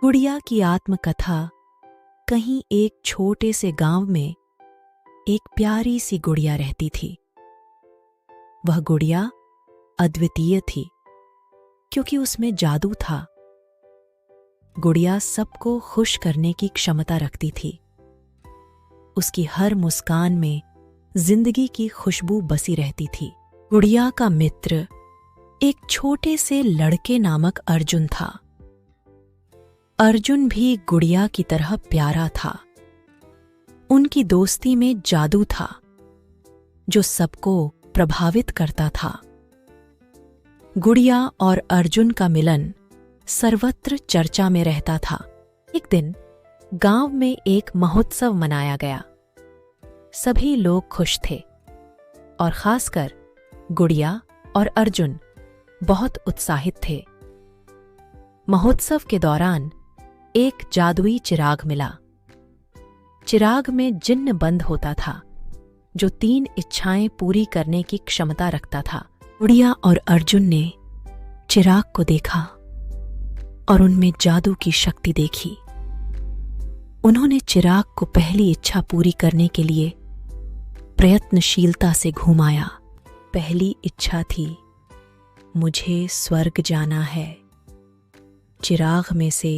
गुड़िया की आत्मकथा। कहीं एक छोटे से गांव में एक प्यारी सी गुड़िया रहती थी। वह गुड़िया अद्वितीय थी क्योंकि उसमें जादू था। गुड़िया सबको खुश करने की क्षमता रखती थी। उसकी हर मुस्कान में जिंदगी की खुशबू बसी रहती थी। गुड़िया का मित्र एक छोटे से लड़के नामक अर्जुन था। अर्जुन भी गुड़िया की तरह प्यारा था। उनकी दोस्ती में जादू था जो सबको प्रभावित करता था। गुड़िया और अर्जुन का मिलन सर्वत्र चर्चा में रहता था। एक दिन गांव में एक महोत्सव मनाया गया। सभी लोग खुश थे और खासकर गुड़िया और अर्जुन बहुत उत्साहित थे। महोत्सव के दौरान एक जादुई चिराग मिला। चिराग में जिन्न बंद होता था जो 3 इच्छाएं पूरी करने की क्षमता रखता था। गुड़िया और अर्जुन ने चिराग को देखा और उनमें जादू की शक्ति देखी। उन्होंने चिराग को पहली इच्छा पूरी करने के लिए प्रयत्नशीलता से घुमाया। पहली इच्छा थी, मुझे स्वर्ग जाना है। चिराग में से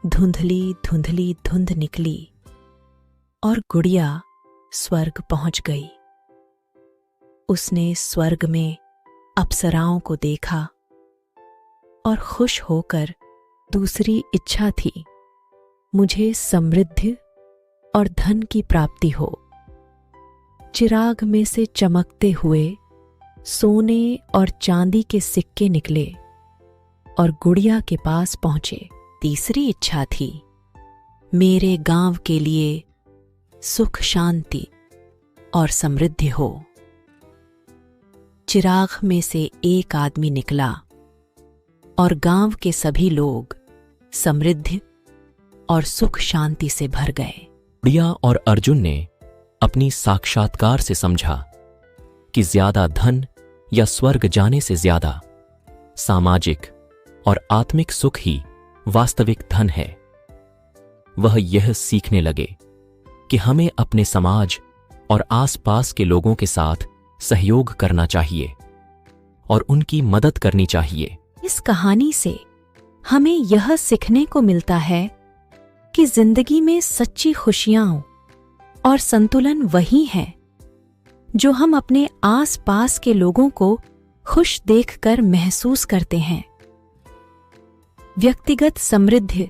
धुंधली धुंधली धुंध निकली और गुड़िया स्वर्ग पहुंच गई। उसने स्वर्ग में अप्सराओं को देखा और खुश होकर दूसरी इच्छा थी, मुझे समृद्धि और धन की प्राप्ति हो। चिराग में से चमकते हुए सोने और चांदी के सिक्के निकले और गुड़िया के पास पहुंचे। तीसरी इच्छा थी, मेरे गांव के लिए सुख शांति और समृद्धि हो। चिराग में से एक आदमी निकला और गांव के सभी लोग समृद्धि और सुख शांति से भर गए। गुड़िया और अर्जुन ने अपनी साक्षात्कार से समझा कि ज्यादा धन या स्वर्ग जाने से ज्यादा सामाजिक और आत्मिक सुख ही वास्तविक धन है। वह यह सीखने लगे कि हमें अपने समाज और आसपास के लोगों के साथ सहयोग करना चाहिए और उनकी मदद करनी चाहिए। इस कहानी से हमें यह सीखने को मिलता है कि जिंदगी में सच्ची खुशियां और संतुलन वही है जो हम अपने आसपास के लोगों को खुश देखकर महसूस करते हैं। व्यक्तिगत समृद्धि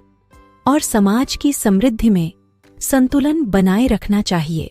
और समाज की समृद्धि में संतुलन बनाए रखना चाहिए।